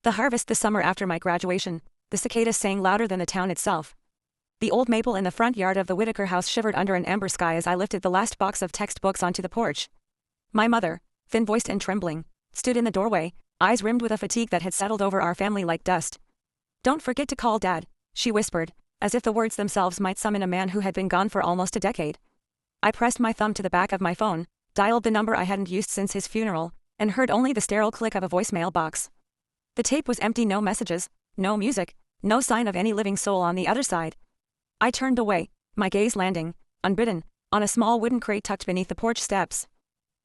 The harvest the summer after my graduation, the cicadas sang louder than the town itself. The old maple in the front yard of the Whitaker house shivered under an amber sky as I lifted the last box of textbooks onto the porch. My mother, thin-voiced and trembling, stood in the doorway, eyes rimmed with a fatigue that had settled over our family like dust. "Don't forget to call Dad," she whispered, as if the words themselves might summon a man who had been gone for almost a decade. I pressed my thumb to the back of my phone, dialed the number I hadn't used since his funeral, and heard only the sterile click of a voicemail box. The tape was empty, no messages, no music, no sign of any living soul on the other side. I turned away, my gaze landing, unbidden, on a small wooden crate tucked beneath the porch steps.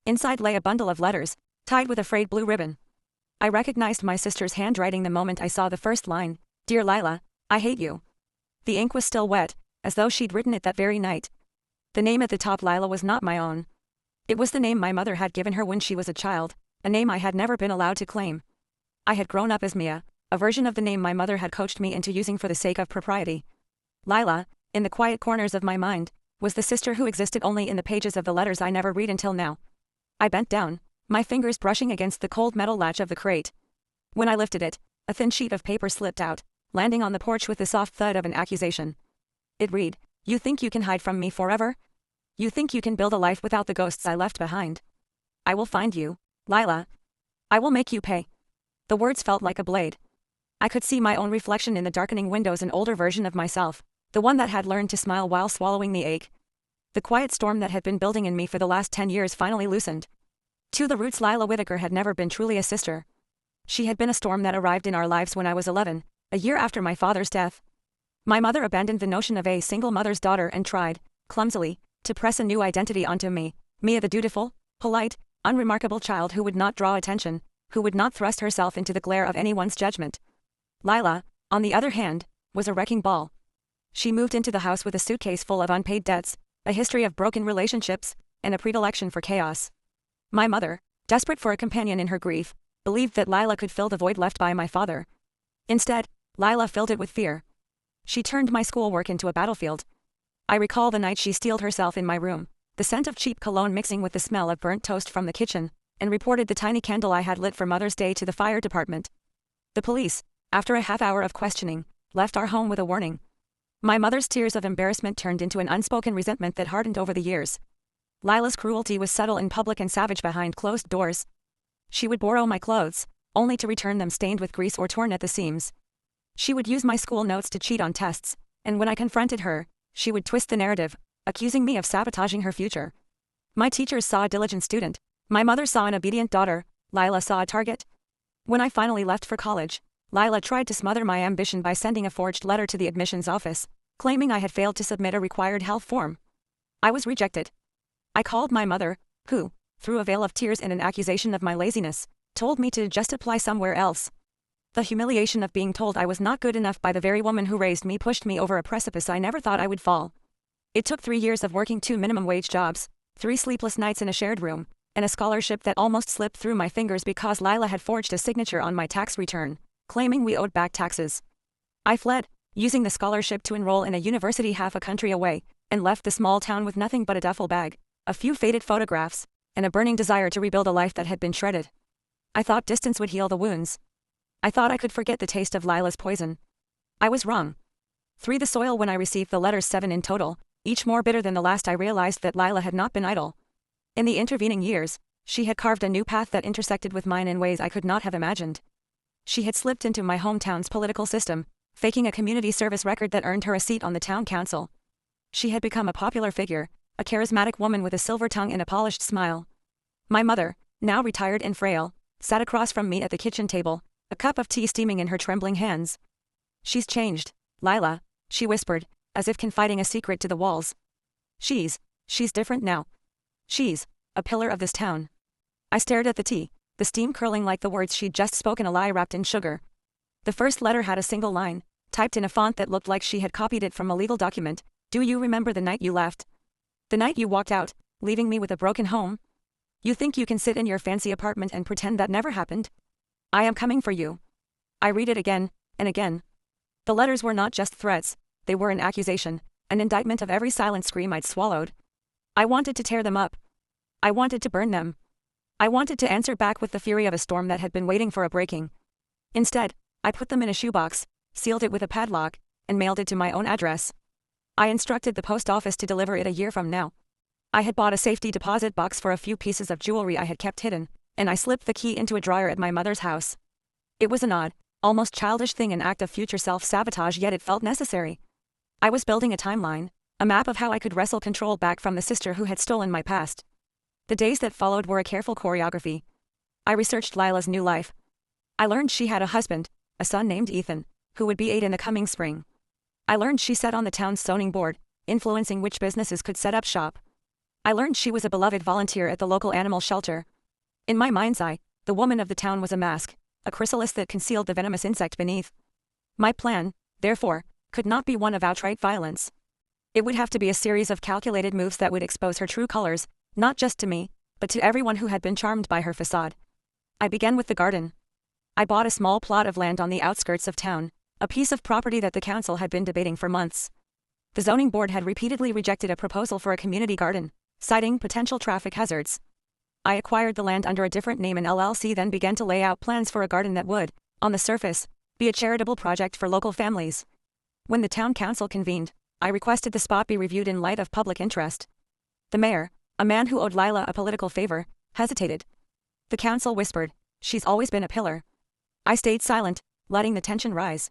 Inside lay a bundle of letters, tied with a frayed blue ribbon. I recognized my sister's handwriting the moment I saw the first line, "Dear Lila, I hate you." The ink was still wet, as though she'd written it that very night. The name at the top, Lila, was not my own. It was the name my mother had given her when she was a child, a name I had never been allowed to claim. I had grown up as Mia, a version of the name my mother had coached me into using for the sake of propriety. Lila, in the quiet corners of my mind, was the sister who existed only in the pages of the letters I never read until now. I bent down, my fingers brushing against the cold metal latch of the crate. When I lifted it, a thin sheet of paper slipped out, landing on the porch with the soft thud of an accusation. It read, "You think you can hide from me forever? You think you can build a life without the ghosts I left behind? I will find you, Lila. I will make you pay." The words felt like a blade. I could see my own reflection in the darkening windows, an older version of myself, the one that had learned to smile while swallowing the ache. The quiet storm that had been building in me for the last 10 years finally loosened. To the roots, Lila Whitaker had never been truly a sister. She had been a storm that arrived in our lives when I was 11, a year after my father's death. My mother abandoned the notion of a single mother's daughter and tried, clumsily, to press a new identity onto me, Mia, the dutiful, polite, unremarkable child who would not draw attention, who would not thrust herself into the glare of anyone's judgment. Lila, on the other hand, was a wrecking ball. She moved into the house with a suitcase full of unpaid debts, a history of broken relationships, and a predilection for chaos. My mother, desperate for a companion in her grief, believed that Lila could fill the void left by my father. Instead, Lila filled it with fear. She turned my schoolwork into a battlefield. I recall the night she steeled herself in my room, the scent of cheap cologne mixing with the smell of burnt toast from the kitchen, and reported the tiny candle I had lit for Mother's Day to the fire department. The police, after a half-hour of questioning, left our home with a warning. My mother's tears of embarrassment turned into an unspoken resentment that hardened over the years. Lila's cruelty was subtle in public and savage behind closed doors. She would borrow my clothes, only to return them stained with grease or torn at the seams. She would use my school notes to cheat on tests, and when I confronted her, she would twist the narrative, accusing me of sabotaging her future. My teachers saw a diligent student. My mother saw an obedient daughter. Lila saw a target. When I finally left for college, Lila tried to smother my ambition by sending a forged letter to the admissions office, claiming I had failed to submit a required health form. I was rejected. I called my mother, who, through a veil of tears and an accusation of my laziness, told me to just apply somewhere else. The humiliation of being told I was not good enough by the very woman who raised me pushed me over a precipice I never thought I would fall. It took 3 years of working 2 minimum wage jobs, 3 sleepless nights in a shared room, and a scholarship that almost slipped through my fingers because Lila had forged a signature on my tax return, claiming we owed back taxes. I fled, using the scholarship to enroll in a university half a country away, and left the small town with nothing but a duffel bag, a few faded photographs, and a burning desire to rebuild a life that had been shredded. I thought distance would heal the wounds. I thought I could forget the taste of Lila's poison. I was wrong. 3 the soil when I received the letters, 7 in total, each more bitter than the last. I realized that Lila had not been idle. In the intervening years, she had carved a new path that intersected with mine in ways I could not have imagined. She had slipped into my hometown's political system, faking a community service record that earned her a seat on the town council. She had become a popular figure, a charismatic woman with a silver tongue and a polished smile. My mother, now retired and frail, sat across from me at the kitchen table, a cup of tea steaming in her trembling hands. "She's changed, Lila," she whispered, as if confiding a secret to the walls. She's different now. She's a pillar of this town." I stared at the tea, the steam curling like the words she'd just spoken, a lie wrapped in sugar. The first letter had a single line, typed in a font that looked like she had copied it from a legal document. "Do you remember the night you left? The night you walked out, leaving me with a broken home? You think you can sit in your fancy apartment and pretend that never happened? I am coming for you." I read it again, and again. The letters were not just threats, they were an accusation, an indictment of every silent scream I'd swallowed. I wanted to tear them up. I wanted to burn them. I wanted to answer back with the fury of a storm that had been waiting for a breaking. Instead, I put them in a shoebox, sealed it with a padlock, and mailed it to my own address. I instructed the post office to deliver it a year from now. I had bought a safety deposit box for a few pieces of jewelry I had kept hidden, and I slipped the key into a drawer at my mother's house. It was an odd, almost childish thing, an act of future self-sabotage, yet it felt necessary. I was building a timeline, a map of how I could wrestle control back from the sister who had stolen my past. The days that followed were a careful choreography. I researched Lila's new life. I learned she had a husband, a son named Ethan, who would be 8 in the coming spring. I learned she sat on the town's zoning board, influencing which businesses could set up shop. I learned she was a beloved volunteer at the local animal shelter. In my mind's eye, the woman of the town was a mask, a chrysalis that concealed the venomous insect beneath. My plan, therefore, could not be one of outright violence. It would have to be a series of calculated moves that would expose her true colors, not just to me, but to everyone who had been charmed by her facade. I began with the garden. I bought a small plot of land on the outskirts of town, a piece of property that the council had been debating for months. The zoning board had repeatedly rejected a proposal for a community garden, citing potential traffic hazards. I acquired the land under a different name and LLC, then began to lay out plans for a garden that would, on the surface, be a charitable project for local families. When the town council convened, I requested the spot be reviewed in light of public interest. The mayor, a man who owed Lila a political favor, hesitated. The council whispered, "She's always been a pillar." I stayed silent, letting the tension rise.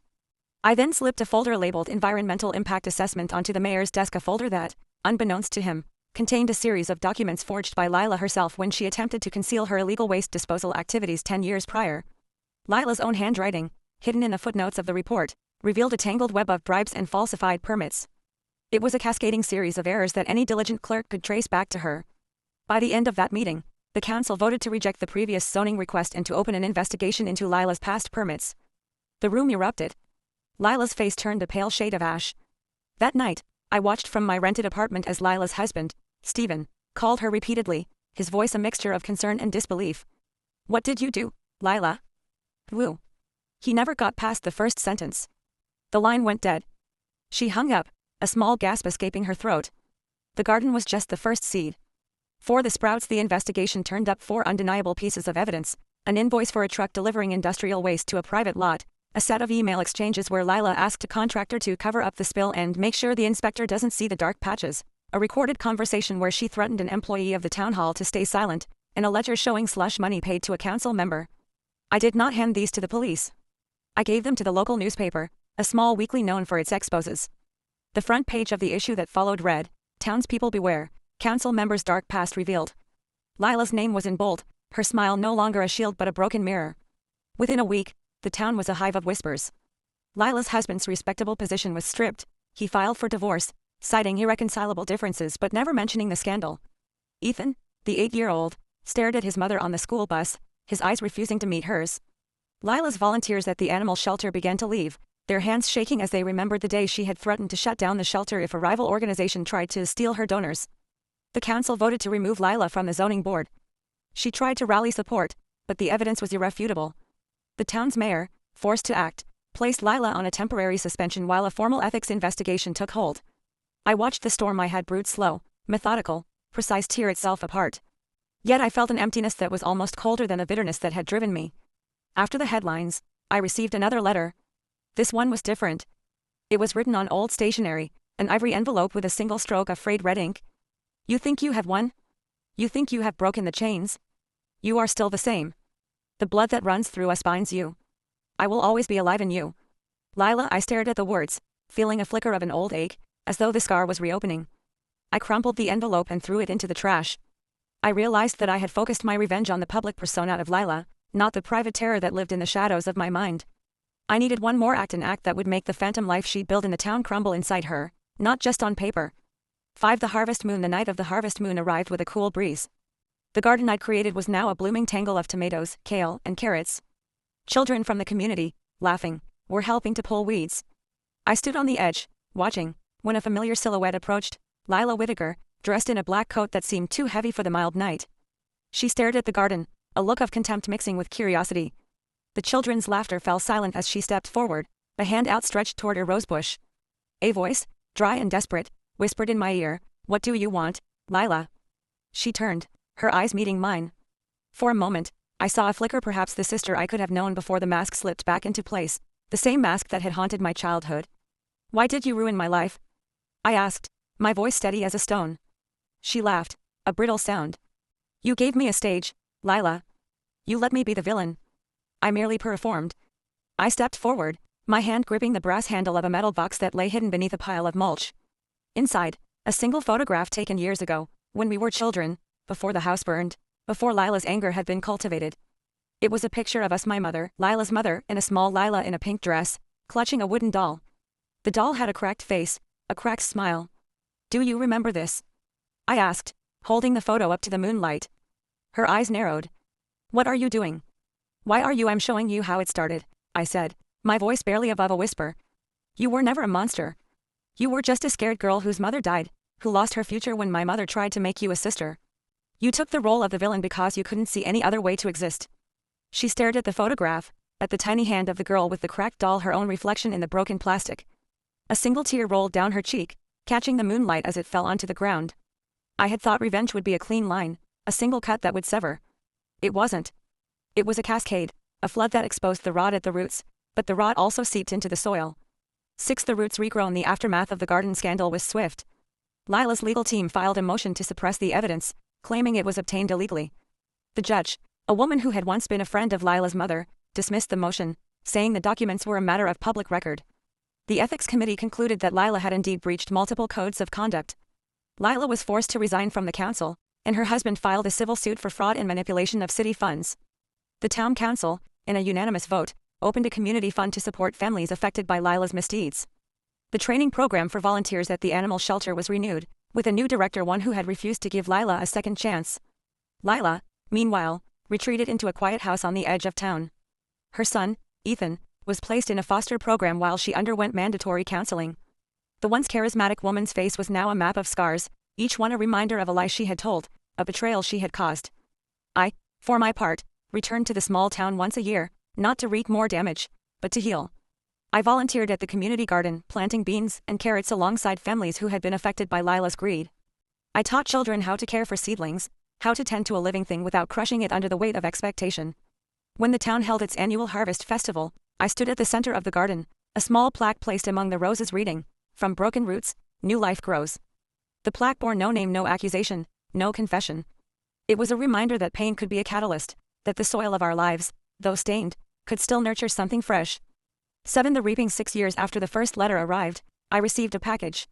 I then slipped a folder labeled Environmental Impact Assessment onto the mayor's desk, a folder that, unbeknownst to him, contained a series of documents forged by Lila herself when she attempted to conceal her illegal waste disposal activities 10 years prior. Lila's own handwriting, hidden in the footnotes of the report, revealed a tangled web of bribes and falsified permits. It was a cascading series of errors that any diligent clerk could trace back to her. By the end of that meeting, the council voted to reject the previous zoning request and to open an investigation into Lila's past permits. The room erupted. Lila's face turned a pale shade of ash. That night, I watched from my rented apartment as Lila's husband, Stephen, called her repeatedly, his voice a mixture of concern and disbelief. "What did you do, Lila?" "Woo." He never got past the first sentence. The line went dead. She hung up, a small gasp escaping her throat. The garden was just the first seed. For the sprouts, the investigation turned up 4 undeniable pieces of evidence: an invoice for a truck delivering industrial waste to a private lot, a set of email exchanges where Lila asked a contractor to cover up the spill and make sure the inspector doesn't see the dark patches, a recorded conversation where she threatened an employee of the town hall to stay silent, and a ledger showing slush money paid to a council member. I did not hand these to the police. I gave them to the local newspaper, a small weekly known for its exposes. The front page of the issue that followed read, "Townspeople beware, council member's dark past revealed." Lila's name was in bold, her smile no longer a shield but a broken mirror. Within a week, the town was a hive of whispers. Lila's husband's respectable position was stripped. He filed for divorce, citing irreconcilable differences but never mentioning the scandal. Ethan, the 8-year-old, stared at his mother on the school bus, his eyes refusing to meet hers. Lila's volunteers at the animal shelter began to leave, their hands shaking as they remembered the day she had threatened to shut down the shelter if a rival organization tried to steal her donors. The council voted to remove Lila from the zoning board. She tried to rally support, but the evidence was irrefutable. The town's mayor, forced to act, placed Lila on a temporary suspension while a formal ethics investigation took hold. I watched the storm I had brewed slow, methodical, precise tear itself apart. Yet I felt an emptiness that was almost colder than the bitterness that had driven me. After the headlines, I received another letter. This one was different. It was written on old stationery, an ivory envelope with a single stroke of frayed red ink. "You think you have won? You think you have broken the chains? You are still the same. The blood that runs through us binds you. I will always be alive in you." Lila, I stared at the words, feeling a flicker of an old ache, as though the scar was reopening. I crumpled the envelope and threw it into the trash. I realized that I had focused my revenge on the public persona of Lila, not the private terror that lived in the shadows of my mind. I needed one more act, an act that would make the phantom life she'd built in the town crumble inside her, not just on paper. 5. The harvest moon. The night of the harvest moon arrived with a cool breeze. The garden I'd created was now a blooming tangle of tomatoes, kale, and carrots. Children from the community, laughing, were helping to pull weeds. I stood on the edge, watching, when a familiar silhouette approached, Lila Whittaker, dressed in a black coat that seemed too heavy for the mild night. She stared at the garden, a look of contempt mixing with curiosity. The children's laughter fell silent as she stepped forward, a hand outstretched toward a rosebush. A voice, dry and desperate, whispered in my ear, "What do you want, Lila?" She turned, her eyes meeting mine. For a moment, I saw a flicker, perhaps the sister I could have known before the mask slipped back into place, the same mask that had haunted my childhood. "Why did you ruin my life?" I asked, my voice steady as a stone. She laughed, a brittle sound. "You gave me a stage, Lila. You let me be the villain. I merely performed." I stepped forward, my hand gripping the brass handle of a metal box that lay hidden beneath a pile of mulch. Inside, a single photograph taken years ago, when we were children, before the house burned, before Lila's anger had been cultivated. It was a picture of us, my mother, Lila's mother, and a small Lila in a pink dress, clutching a wooden doll. The doll had a cracked face, a cracked smile. "Do you remember this?" I asked, holding the photo up to the moonlight. Her eyes narrowed. "What are you doing?" "Why are you? I'm showing you how it started," I said, my voice barely above a whisper. "You were never a monster. You were just a scared girl whose mother died, who lost her future when my mother tried to make you a sister. You took the role of the villain because you couldn't see any other way to exist." She stared at the photograph, at the tiny hand of the girl with the cracked doll, her own reflection in the broken plastic. A single tear rolled down her cheek, catching the moonlight as it fell onto the ground. I had thought revenge would be a clean line, a single cut that would sever. It wasn't. It was a cascade, a flood that exposed the rot at the roots, but the rot also seeped into the soil. The roots regrown. The aftermath of the garden scandal was swift. Lila's legal team filed a motion to suppress the evidence, claiming it was obtained illegally. The judge, a woman who had once been a friend of Lila's mother, dismissed the motion, saying the documents were a matter of public record. The ethics committee concluded that Lila had indeed breached multiple codes of conduct. Lila was forced to resign from the council, and her husband filed a civil suit for fraud and manipulation of city funds. The town council, in a unanimous vote, opened a community fund to support families affected by Lila's misdeeds. The training program for volunteers at the animal shelter was renewed, with a new director, one who had refused to give Lila a second chance. Lila, meanwhile, retreated into a quiet house on the edge of town. Her son, Ethan, was placed in a foster program while she underwent mandatory counseling. The once charismatic woman's face was now a map of scars, each one a reminder of a lie she had told, a betrayal she had caused. I, for my part, returned to the small town once a year, not to wreak more damage, but to heal. I volunteered at the community garden, planting beans and carrots alongside families who had been affected by Lila's greed. I taught children how to care for seedlings, how to tend to a living thing without crushing it under the weight of expectation. When the town held its annual harvest festival, I stood at the center of the garden, a small plaque placed among the roses reading, "From broken roots, new life grows." The plaque bore no name, no accusation, no confession. It was a reminder that pain could be a catalyst, that the soil of our lives, though stained, could still nurture something fresh. The reaping 6 years after the first letter arrived, I received a package.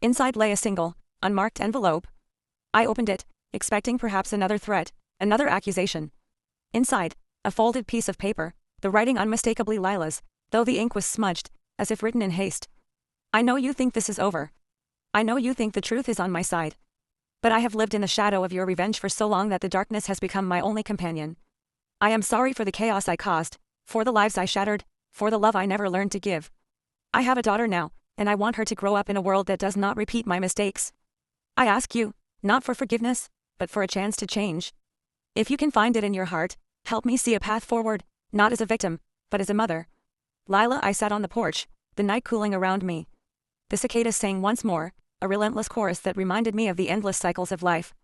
Inside lay a single, unmarked envelope. I opened it, expecting perhaps another threat, another accusation. Inside, a folded piece of paper, the writing unmistakably Lila's, though the ink was smudged, as if written in haste. "I know you think this is over. I know you think the truth is on my side. But I have lived in the shadow of your revenge for so long that the darkness has become my only companion. I am sorry for the chaos I caused, for the lives I shattered, for the love I never learned to give. I have a daughter now, and I want her to grow up in a world that does not repeat my mistakes. I ask you, not for forgiveness, but for a chance to change. If you can find it in your heart, help me see a path forward, not as a victim, but as a mother." Lila, I sat on the porch, the night cooling around me. The cicadas sang once more, a relentless chorus that reminded me of the endless cycles of life.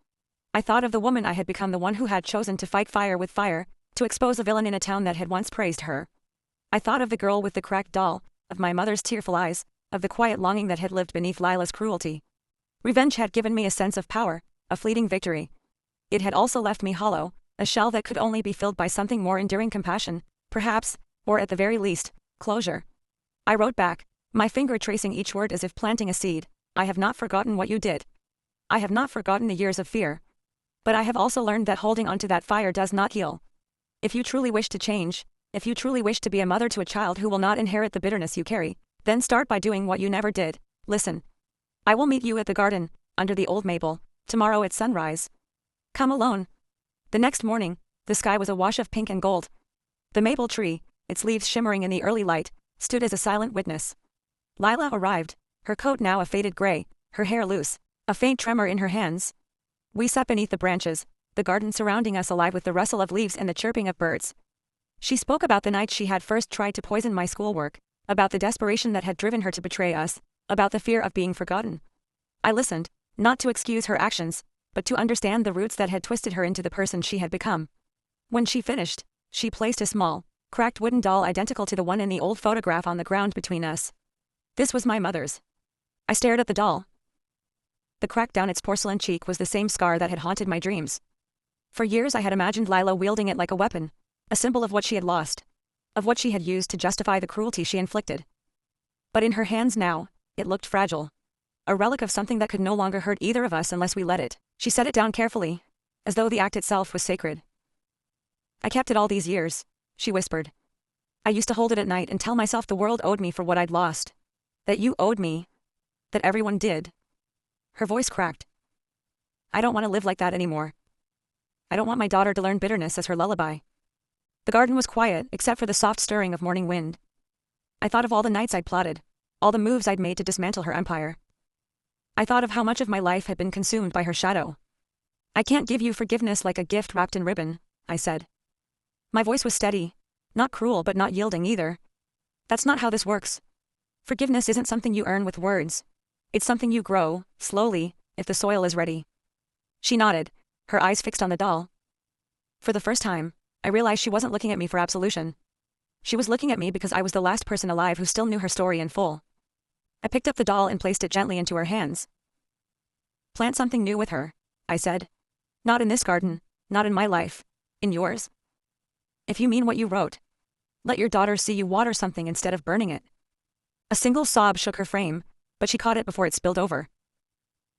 I thought of the woman I had become, the one who had chosen to fight fire with fire, to expose a villain in a town that had once praised her. I thought of the girl with the cracked doll, of my mother's tearful eyes, of the quiet longing that had lived beneath Lila's cruelty. Revenge had given me a sense of power, a fleeting victory. It had also left me hollow, a shell that could only be filled by something more enduring, compassion, perhaps, or at the very least, closure. I wrote back, my finger tracing each word as if planting a seed. "I have not forgotten what you did. I have not forgotten the years of fear. But I have also learned that holding onto that fire does not heal. If you truly wish to change, if you truly wish to be a mother to a child who will not inherit the bitterness you carry, then start by doing what you never did. Listen. I will meet you at the garden, under the old maple, tomorrow at sunrise. Come alone." The next morning, the sky was a wash of pink and gold. The maple tree, its leaves shimmering in the early light, stood as a silent witness. Lila arrived, her coat now a faded gray, her hair loose, a faint tremor in her hands. We sat beneath the branches, the garden surrounding us alive with the rustle of leaves and the chirping of birds. She spoke about the night she had first tried to poison my schoolwork, about the desperation that had driven her to betray us, about the fear of being forgotten. I listened, not to excuse her actions, but to understand the roots that had twisted her into the person she had become. When she finished, she placed a small, cracked wooden doll identical to the one in the old photograph on the ground between us. This was my mother's. I stared at the doll. The crack down its porcelain cheek was the same scar that had haunted my dreams. For years I had imagined Lila wielding it like a weapon, a symbol of what she had lost, of what she had used to justify the cruelty she inflicted. But in her hands now, it looked fragile. A relic of something that could no longer hurt either of us unless we let it. She set it down carefully, as though the act itself was sacred. I kept it all these years, she whispered. I used to hold it at night and tell myself the world owed me for what I'd lost. That you owed me. That everyone did. Her voice cracked. I don't want to live like that anymore. I don't want my daughter to learn bitterness as her lullaby. The garden was quiet, except for the soft stirring of morning wind. I thought of all the nights I'd plotted, all the moves I'd made to dismantle her empire. I thought of how much of my life had been consumed by her shadow. I can't give you forgiveness like a gift wrapped in ribbon, I said. My voice was steady, not cruel but not yielding either. That's not how this works. Forgiveness isn't something you earn with words. It's something you grow, slowly, if the soil is ready. She nodded, her eyes fixed on the doll. For the first time, I realized she wasn't looking at me for absolution. She was looking at me because I was the last person alive who still knew her story in full. I picked up the doll and placed it gently into her hands. Plant something new with her, I said. Not in this garden, not in my life, in yours. If you mean what you wrote, let your daughter see you water something instead of burning it. A single sob shook her frame, but she caught it before it spilled over.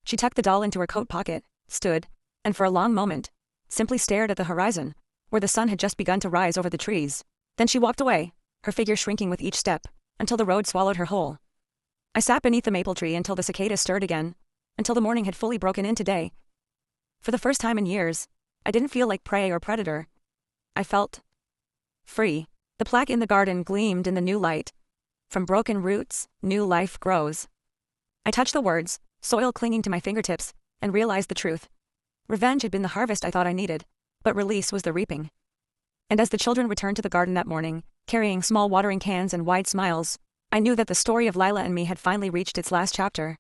She tucked the doll into her coat pocket, stood, and for a long moment, simply stared at the horizon, where the sun had just begun to rise over the trees. Then she walked away, her figure shrinking with each step, until the road swallowed her whole. I sat beneath the maple tree until the cicadas stirred again, until the morning had fully broken into day. For the first time in years, I didn't feel like prey or predator. I felt free. The plaque in the garden gleamed in the new light. From broken roots, new life grows. I touched the words, soil clinging to my fingertips, and realized the truth. Revenge had been the harvest I thought I needed, but release was the reaping. And as the children returned to the garden that morning, carrying small watering cans and wide smiles, I knew that the story of Lila and me had finally reached its last chapter.